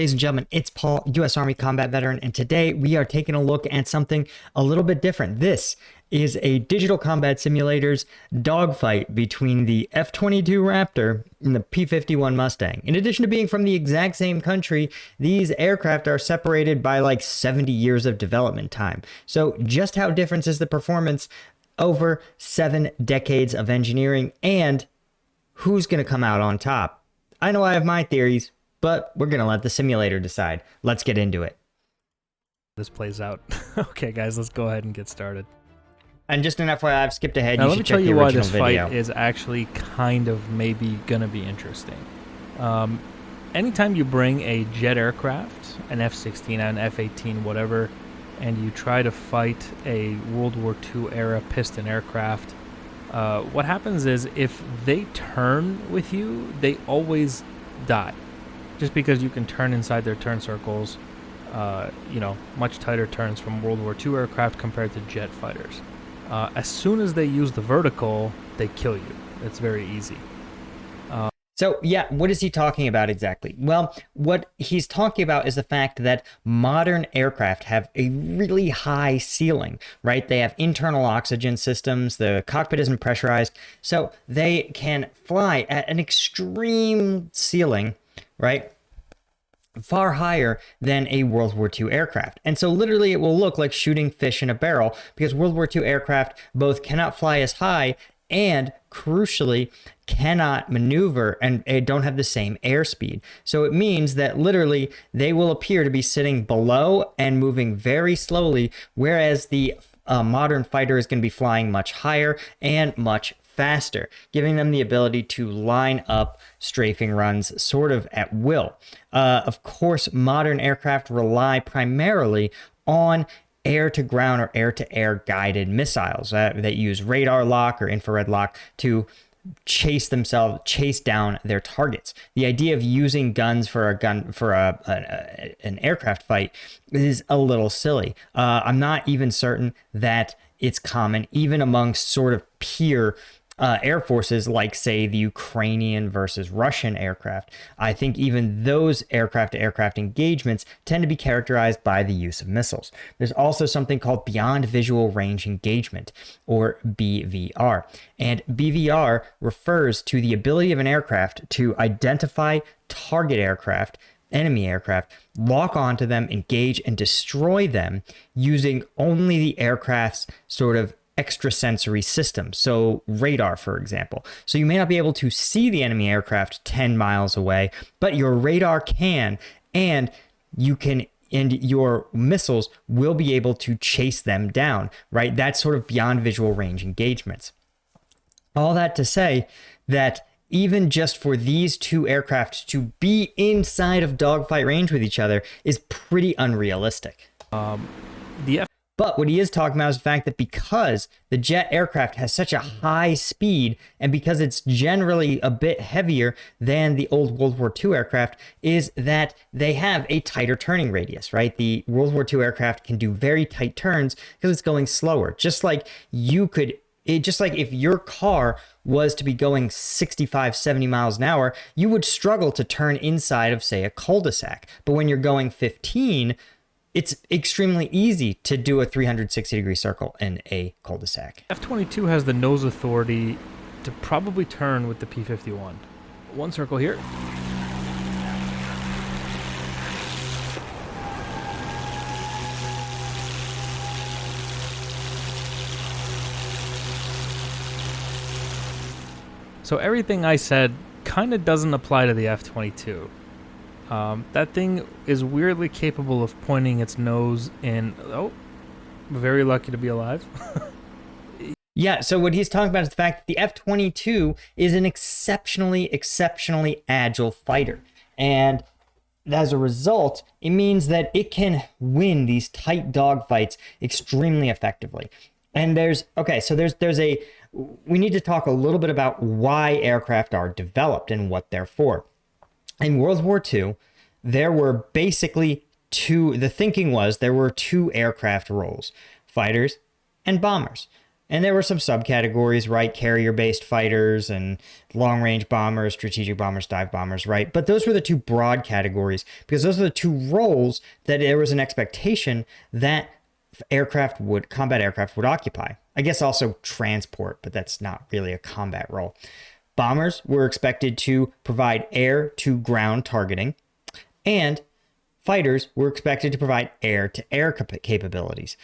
Ladies and gentlemen, it's Paul, U.S. Army combat veteran, and today we are taking a look at something a little bit different. This is a digital combat simulator's dogfight between the F-22 Raptor and the P-51 Mustang. In addition to being from the exact same country, these aircraft are separated by like 70 years of development time. So just how different is the performance over 7 decades of engineering, and who's going to come out on top? I know I have my theories, but we're going to let the simulator decide. Let's get into it. This plays out. Okay, guys, let's go ahead and get started. And just an FYI, I've skipped ahead. Now, You let should me check tell the you why original this video. fight is actually kind of maybe going to be interesting. Anytime you bring a jet aircraft, an F-16, an F-18, whatever, and you try to fight a World War II era piston aircraft, what happens is if they turn with you, they always die. Just because you can turn inside their turn circles, much tighter turns from World War II aircraft compared to jet fighters. As soon as they use the vertical, they kill you. It's very easy. So, yeah, what is he talking about exactly? Well, what he's talking about is the fact that modern aircraft have a really high ceiling, right? They have internal oxygen systems, the cockpit isn't pressurized, so they can fly at an extreme ceiling, right? Far higher than a World War II aircraft. And so literally it will look like shooting fish in a barrel, because World War II aircraft both cannot fly as high and, crucially, cannot maneuver and don't have the same airspeed. So it means that literally they will appear to be sitting below and moving very slowly, whereas the modern fighter is going to be flying much higher and much faster, giving them the ability to line up strafing runs sort of at will. Of course, modern aircraft rely primarily on air-to-ground or air-to-air guided missiles that use radar lock or infrared lock to chase down their targets. The idea of using guns for an aircraft fight is a little silly. I'm not even certain that it's common even amongst sort of peer air forces, like, say, the Ukrainian versus Russian aircraft. I think even those aircraft-to-aircraft engagements tend to be characterized by the use of missiles. There's also something called Beyond Visual Range Engagement, or BVR. And BVR refers to the ability of an aircraft to identify target aircraft, enemy aircraft, lock onto them, engage, and destroy them using only the aircraft's sort of extrasensory system, so radar, for example. So you may not be able to see the enemy aircraft 10 miles away, but your radar can, and your missiles will be able to chase them down, right? That's sort of beyond visual range engagements. All that to say that even just for these two aircraft to be inside of dogfight range with each other is pretty unrealistic. But what he is talking about is the fact that because the jet aircraft has such a high speed, and because it's generally a bit heavier than the old World War II aircraft, is that they have a tighter turning radius, right? The World War II aircraft can do very tight turns because it's going slower. Just like if your car was to be going 65, 70 miles an hour, you would struggle to turn inside of, say, a cul-de-sac. But when you're going 15, it's extremely easy to do a 360-degree circle in a cul-de-sac. F-22 has the nose authority to probably turn with the P-51. One circle here. So everything I said kind of doesn't apply to the F-22. That thing is weirdly capable of pointing its nose in... Oh, very lucky to be alive. Yeah, so what he's talking about is the fact that the F-22 is an exceptionally agile fighter. And as a result, it means that it can win these tight dogfights extremely effectively. And we need to talk a little bit about why aircraft are developed and what they're for. In World War II, there were basically two aircraft roles, fighters and bombers. And there were some subcategories, right? Carrier-based fighters and long-range bombers, strategic bombers, dive bombers, right? But those were the two broad categories because those are the two roles that there was an expectation that combat aircraft would occupy. I guess also transport, but that's not really a combat role. Bombers were expected to provide air-to-ground targeting, and fighters were expected to provide air-to-air capabilities.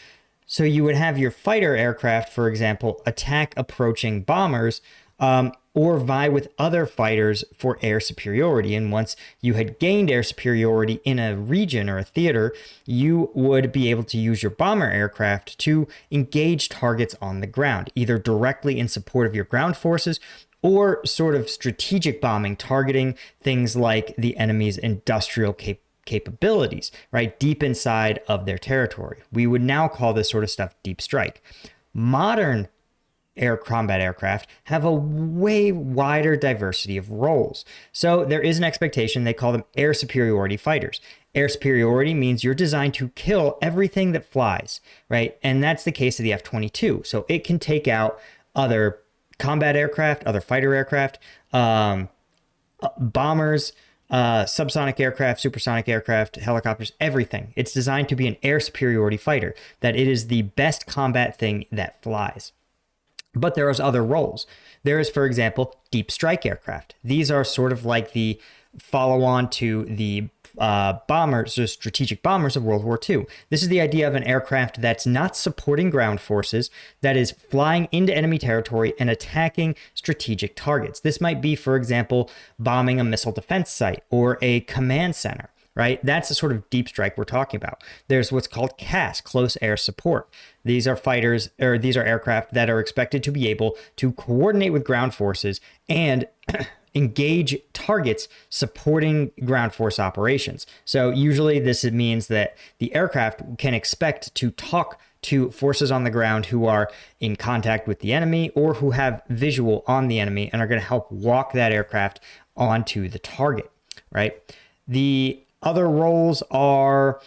So you would have your fighter aircraft, for example, attack approaching bombers, or vie with other fighters for air superiority. And once you had gained air superiority in a region or a theater, you would be able to use your bomber aircraft to engage targets on the ground, either directly in support of your ground forces or sort of strategic bombing, targeting things like the enemy's industrial capabilities, right, deep inside of their territory. We would now call this sort of stuff deep strike. Modern air combat aircraft have a way wider diversity of roles. So there is an expectation, they call them air superiority fighters. Air superiority means you're designed to kill everything that flies, right? And that's the case of the F-22. So it can take out other combat aircraft, other fighter aircraft, bombers, subsonic aircraft, supersonic aircraft, helicopters, everything. It's designed to be an air superiority fighter, that it is the best combat thing that flies. But there is other roles. There is, for example, deep strike aircraft. These are sort of like the follow-on to the bombers, or strategic bombers of World War II. This is the idea of an aircraft that's not supporting ground forces, that is flying into enemy territory and attacking strategic targets. This might be, for example, bombing a missile defense site or a command center, right? That's the sort of deep strike we're talking about. There's what's called CAS, close air support. These are fighters, or these are aircraft that are expected to be able to coordinate with ground forces and engage targets supporting ground force operations. So usually this means that the aircraft can expect to talk to forces on the ground who are in contact with the enemy or who have visual on the enemy and are going to help walk that aircraft onto the target, right? The other roles are,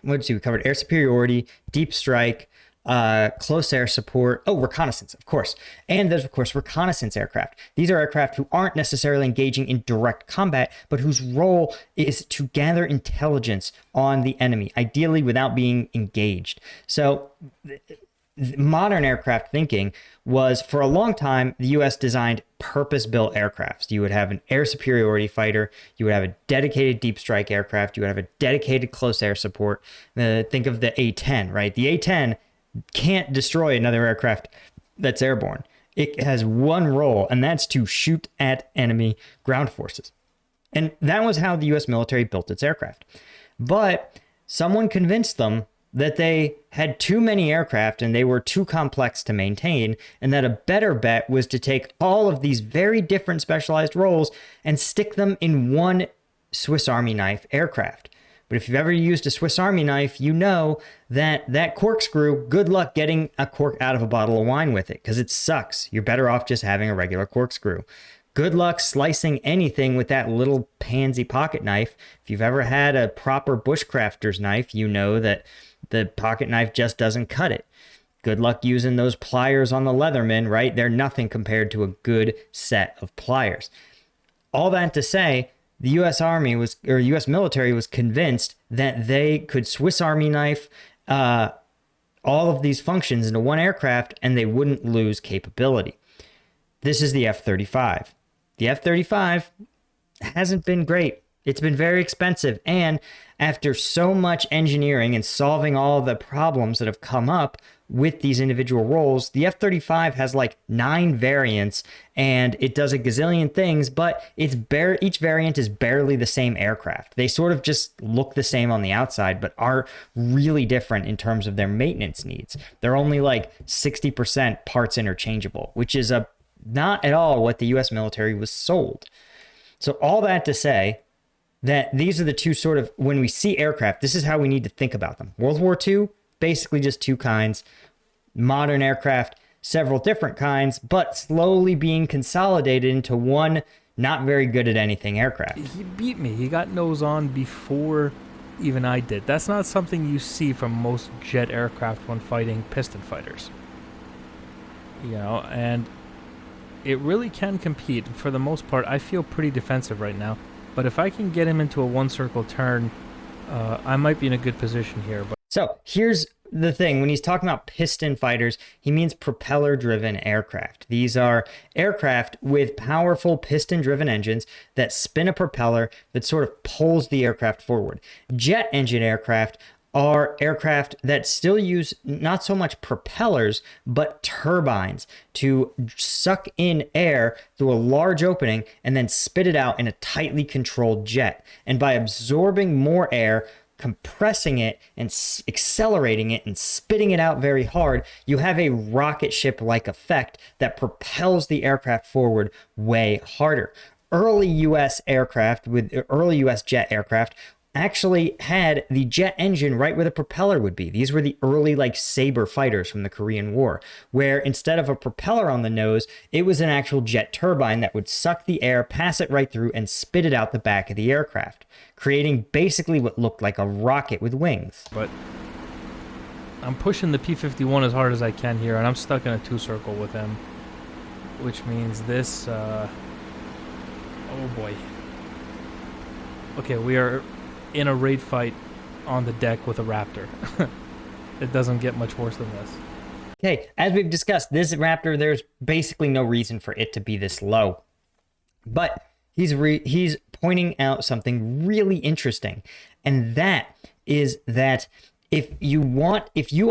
we covered air superiority, deep strike, close air support, reconnaissance, of course. And there's, of course, reconnaissance aircraft. These are aircraft who aren't necessarily engaging in direct combat, but whose role is to gather intelligence on the enemy, ideally without being engaged. So modern aircraft thinking was, for a long time, the U.S. designed purpose-built aircrafts. You would have an air superiority fighter, you would have a dedicated deep strike aircraft, you would have a dedicated close air support. Think of the A-10, right? The A-10 can't destroy another aircraft that's airborne. It has one role, and that's to shoot at enemy ground forces. And that was how the U.S. military built its aircraft. But someone convinced them that they had too many aircraft and they were too complex to maintain, and that a better bet was to take all of these very different specialized roles and stick them in one Swiss Army knife aircraft. But if you've ever used a Swiss Army knife, you know that that corkscrew, good luck getting a cork out of a bottle of wine with it, because it sucks. You're better off just having a regular corkscrew. Good luck slicing anything with that little pansy pocket knife. If you've ever had a proper bushcrafter's knife, you know that the pocket knife just doesn't cut it. Good luck using those pliers on the Leatherman, right? They're nothing compared to a good set of pliers. All that to say, the U.S. Army was, or U.S. military was convinced that they could Swiss Army knife all of these functions into one aircraft and they wouldn't lose capability. This is the F-35. The F-35 hasn't been great. It's been very expensive. And after so much engineering and solving all the problems that have come up with these individual roles, the F-35 has like 9 variants and it does a gazillion things, but each variant is barely the same aircraft. They sort of just look the same on the outside, but are really different in terms of their maintenance needs. They're only like 60% parts interchangeable, which is not at all what the U.S. military was sold. So all that to say that these are the two sort of, when we see aircraft, this is how we need to think about them. World War II, basically just 2 kinds. Modern aircraft, several different kinds, but slowly being consolidated into one not very good at anything aircraft. He beat me. He got nose on before even I did. That's not something you see from most jet aircraft when fighting piston fighters. You know, and it really can compete. For the most part, I feel pretty defensive right now. But if I can get him into a one-circle turn, I might be in a good position here. But so here's the thing. When he's talking about piston fighters, he means propeller-driven aircraft. These are aircraft with powerful piston-driven engines that spin a propeller that sort of pulls the aircraft forward. Jet engine aircraft are aircraft that still use not so much propellers, but turbines to suck in air through a large opening and then spit it out in a tightly controlled jet. And by absorbing more air, compressing it and accelerating it and spitting it out very hard, you have a rocket ship-like effect that propels the aircraft forward way harder. Early U.S. jet aircraft actually had the jet engine right where the propeller would be. These were the early like Sabre fighters from the Korean War, where instead of a propeller on the nose, it was an actual jet turbine that would suck the air, pass it right through, and spit it out the back of the aircraft, creating basically what looked like a rocket with wings. But I'm pushing the P-51 as hard as I can here, and I'm stuck in a two-circle with him, which means this, oh boy. Okay, we are in a raid fight on the deck with a Raptor. It doesn't get much worse than this. Okay, as we've discussed, this Raptor, there's basically no reason for it to be this low. But he's pointing out something really interesting, and that is that if you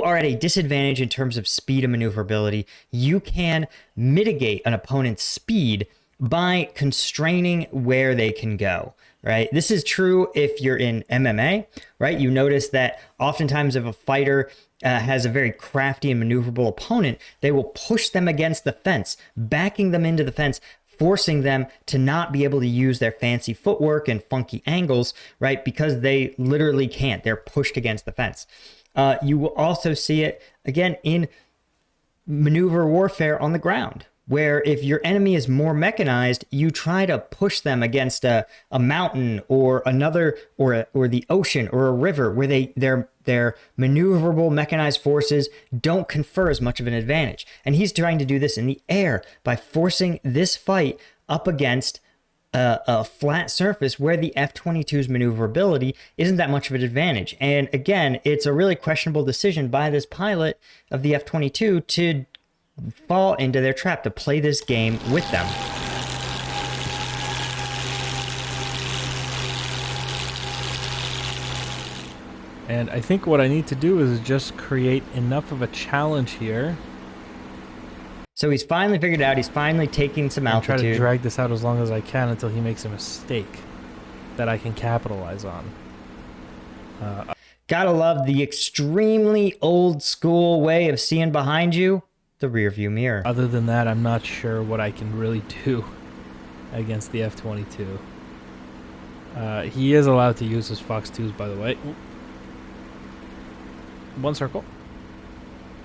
are at a disadvantage in terms of speed and maneuverability, you can mitigate an opponent's speed by constraining where they can go, right? This is true if you're in MMA, right? You notice that oftentimes if a fighter has a very crafty and maneuverable opponent, they will push them against the fence, backing them into the fence, forcing them to not be able to use their fancy footwork and funky angles, right? Because they literally can't. They're pushed against the fence. You will also see it, again, in maneuver warfare on the ground, where if your enemy is more mechanized, you try to push them against a mountain or another or the ocean or a river where their maneuverable mechanized forces don't confer as much of an advantage. And he's trying to do this in the air by forcing this fight up against a flat surface where the F-22's maneuverability isn't that much of an advantage. And again, it's a really questionable decision by this pilot of the F-22 to fall into their trap, to play this game with them. And I think what I need to do is just create enough of a challenge here. So he's finally figured it out. He's finally taking some altitude. Try to drag this out as long as I can until he makes a mistake that I can capitalize on. Gotta love the extremely old school way of seeing behind you. The rear view mirror. Other than that, I'm not sure what I can really do against the F-22. He is allowed to use his Fox 2s, by the way. One circle.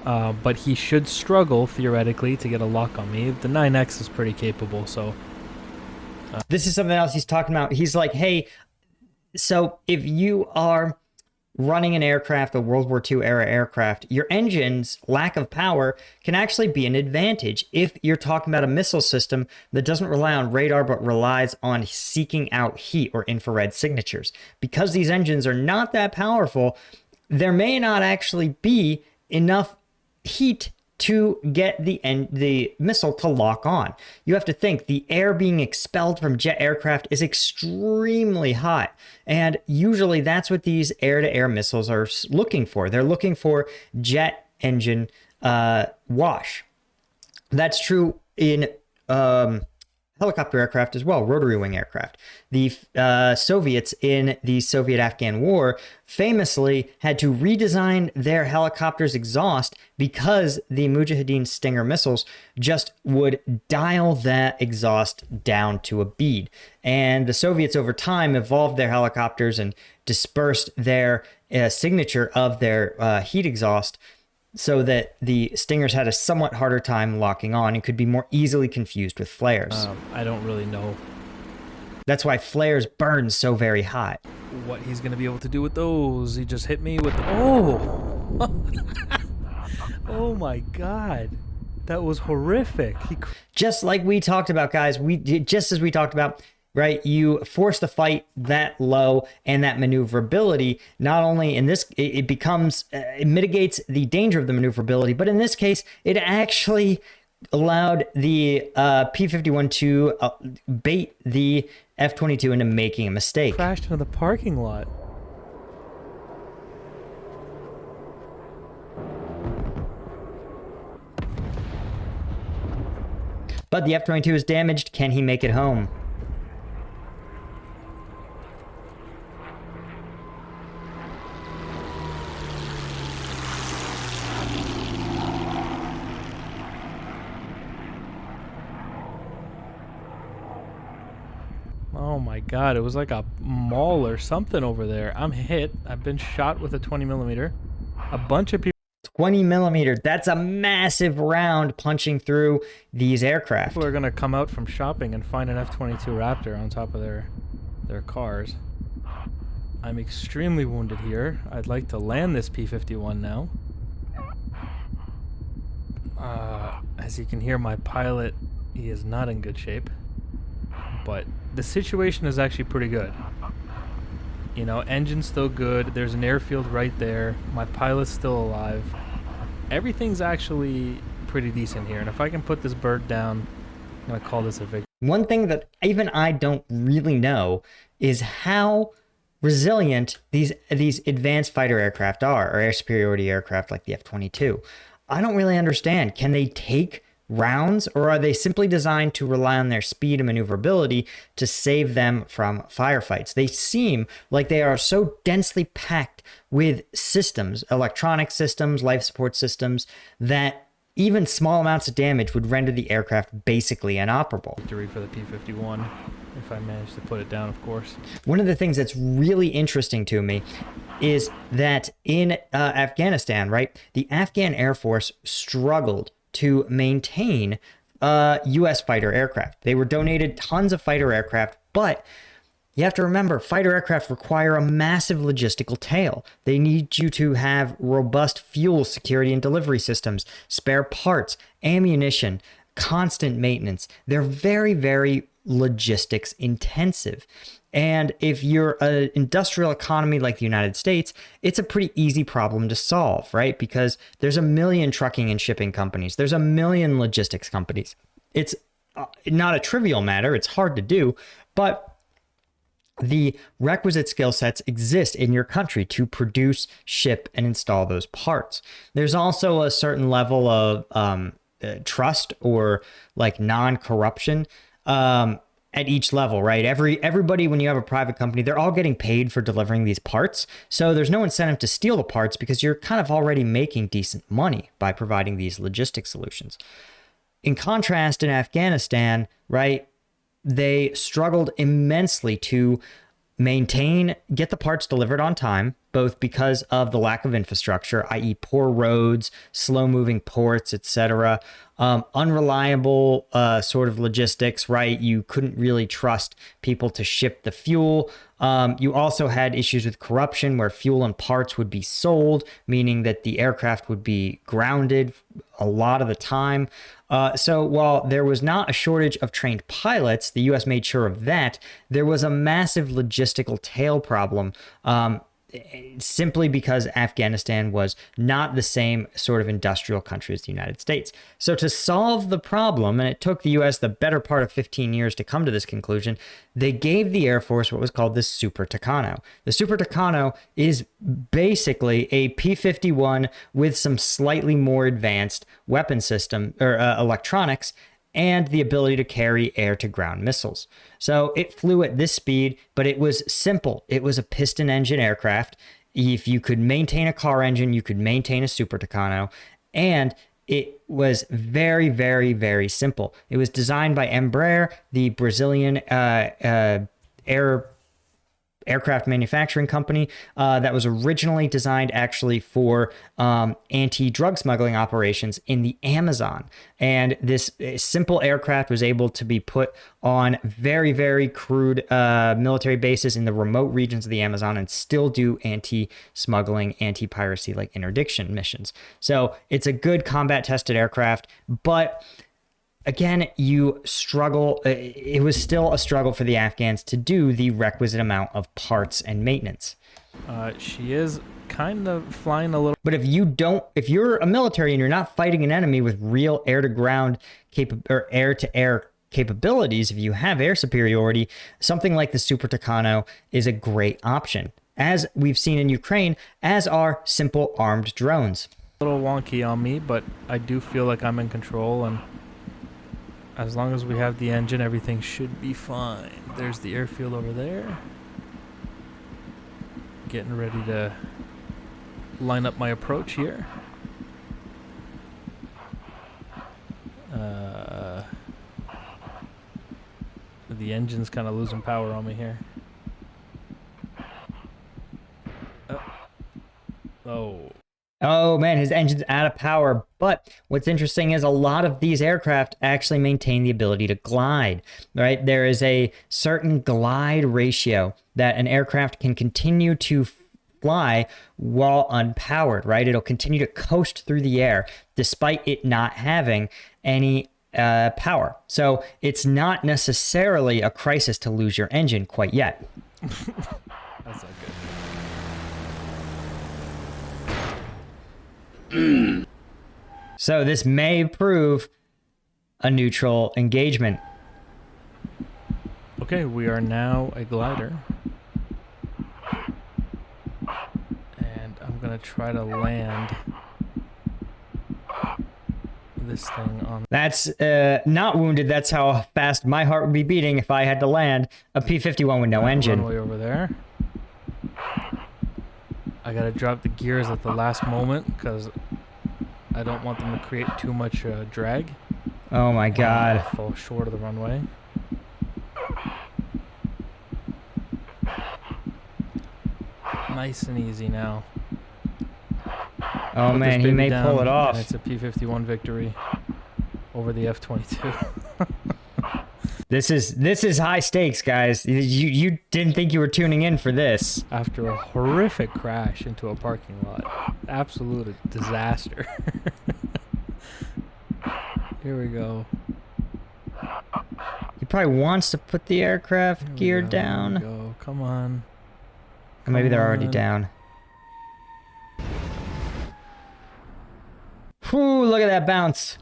But he should struggle, theoretically, to get a lock on me. The 9X is pretty capable, so... This is something else he's talking about. He's like, hey, so if you are running an aircraft, a World War II era aircraft, your engine's lack of power can actually be an advantage if you're talking about a missile system that doesn't rely on radar but relies on seeking out heat or infrared signatures. Because these engines are not that powerful, there may not actually be enough heat to get the missile to lock on. You have to think the air being expelled from jet aircraft is extremely hot. And usually that's what these air-to-air missiles are looking for. They're looking for jet engine wash. That's true in helicopter aircraft as well, rotary wing aircraft. The Soviets in the Soviet-Afghan War famously had to redesign their helicopter's exhaust because the Mujahideen Stinger missiles just would dial that exhaust down to a bead. And the Soviets over time evolved their helicopters and dispersed their signature of their heat exhaust so that the Stingers had a somewhat harder time locking on and could be more easily confused with flares. I don't really know. That's why flares burn so very hot. what he's going to be able to do with those. He just hit me with... Oh! Oh my god. That was horrific. Just like we talked about, guys, just as we talked about, right? You force the fight that low and that maneuverability, not only in this, it becomes, it mitigates the danger of the maneuverability, but in this case, it actually allowed the P-51 to bait the F-22 into making a mistake. Crashed into the parking lot. But the F-22 is damaged. Can he make it home? Oh my god, it was like a mall or something over there. I'm hit. I've been shot with a 20 millimeter. A bunch of people... 20 millimeter. That's a massive round punching through these aircraft. People are going to come out from shopping and find an F-22 Raptor on top of their cars. I'm extremely wounded here. I'd like to land this P-51 now. As you can hear, my pilot, he is not in good shape. But the situation is actually pretty good. You know, engine's still good. There's an airfield right there. My pilot's still alive. Everything's actually pretty decent here. And if I can put this bird down, I'm going to call this a victory. One thing that even I don't really know is how resilient these advanced fighter aircraft are, or air superiority aircraft like the F-22. I don't really understand. Can they take rounds, or are they simply designed to rely on their speed and maneuverability to save them from firefights? They seem like they are so densely packed with systems, electronic systems, life support systems, that even small amounts of damage would render the aircraft basically inoperable. Victory for the P-51, if I manage to put it down, of course. One of the things that's really interesting to me is that in Afghanistan, right, the Afghan Air Force struggled to maintain U.S. fighter aircraft. They were donated tons of fighter aircraft, but you have to remember, fighter aircraft require a massive logistical tail. They need you to have robust fuel security and delivery systems, spare parts, ammunition, constant maintenance. They're very, very logistics intensive. And if you're an industrial economy like the United States, it's a pretty easy problem to solve, right? Because there's a million trucking and shipping companies. There's a million logistics companies. It's not a trivial matter. It's hard to do, but the requisite skill sets exist in your country to produce, ship, and install those parts. There's also a certain level of trust or like non-corruption at each level, right? Everybody, when you have a private company, they're all getting paid for delivering these parts. So there's no incentive to steal the parts because you're kind of already making decent money by providing these logistics solutions. In contrast, in Afghanistan, right, they struggled immensely to get the parts delivered on time, both because of the lack of infrastructure, i.e. poor roads, slow-moving ports, etc., unreliable sort of logistics, right? You couldn't really trust people to ship the fuel. You also had issues with corruption where fuel and parts would be sold, meaning that the aircraft would be grounded a lot of the time. So while there was not a shortage of trained pilots, the U.S. made sure of that, there was a massive logistical tail problem simply because Afghanistan was not the same sort of industrial country as the United States. So to solve the problem, and it took the U.S. the better part of 15 years to come to this conclusion, they gave the Air Force what was called the Super Tucano. The Super Tucano is basically a P-51 with some slightly more advanced weapon system or electronics and the ability to carry air-to-ground missiles. So it flew at this speed, but it was simple. It was a piston engine aircraft. If you could maintain a car engine, you could maintain a Super Tucano, and it was very, very, very simple. It was designed by Embraer, the Brazilian air aircraft manufacturing company that was originally designed actually for anti-drug smuggling operations in the Amazon. And this simple aircraft was able to be put on very, very crude military bases in the remote regions of the Amazon and still do anti-smuggling, anti-piracy, like interdiction missions. So it's a good combat tested aircraft, but again, you struggle. It was still a struggle for the Afghans to do the requisite amount of parts and maintenance. She is kind of flying a little. But if you're a military and you're not fighting an enemy with real air-to-ground or air-to-air capabilities, if you have air superiority, something like the Super Tucano is a great option, as we've seen in Ukraine, as are simple armed drones. A little wonky on me, but I do feel like I'm in control, and as long as we have the engine, everything should be fine. There's the airfield over there. Getting ready to line up my approach here. The engine's kind of losing power on me here. Oh man, his engine's out of power. But what's interesting is a lot of these aircraft actually maintain the ability to glide, right? There is a certain glide ratio that an aircraft can continue to fly while unpowered, right? It'll continue to coast through the air despite it not having any power. So it's not necessarily a crisis to lose your engine quite yet. That's not good. So this may prove a neutral engagement. Okay, we are now a glider. And I'm going to try to land this thing on. That's not wounded. That's how fast my heart would be beating if I had to land a P-51 with no engine. Runway over there. I gotta drop the gears at the last moment because I don't want them to create too much drag. Oh my god. Fall short of the runway. Nice and easy now. Oh man, he may pull it off. And it's a P-51 victory over the F-22. This is high stakes, guys. You didn't think you were tuning in for this. After a horrific crash into a parking lot. Absolute disaster. Here we go. He probably wants to put the aircraft gear down. Here we go. Come on. Or maybe they're already down. Whew, look at that bounce.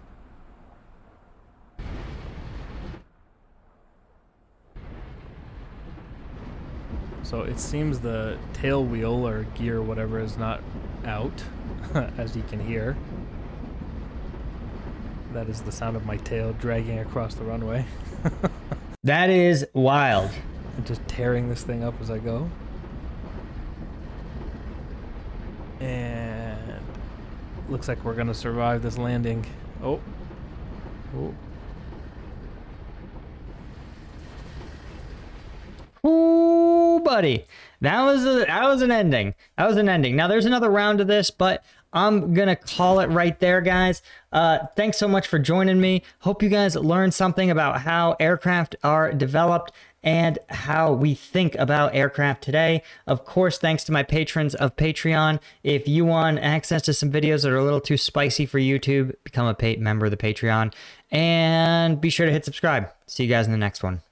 So it seems the tail wheel or gear, whatever, is not out, as you can hear. That is the sound of my tail dragging across the runway. That is wild. I'm just tearing this thing up as I go. And looks like we're gonna survive this landing. Oh. Ooh, buddy. That was an ending. That was an ending. Now there's another round of this, but I'm gonna call it right there, guys. Thanks so much for joining me. Hope you guys learned something about how aircraft are developed and how we think about aircraft today. Of course, thanks to my patrons of Patreon. If you want access to some videos that are a little too spicy for YouTube, become a member of the Patreon. And be sure to hit subscribe. See you guys in the next one.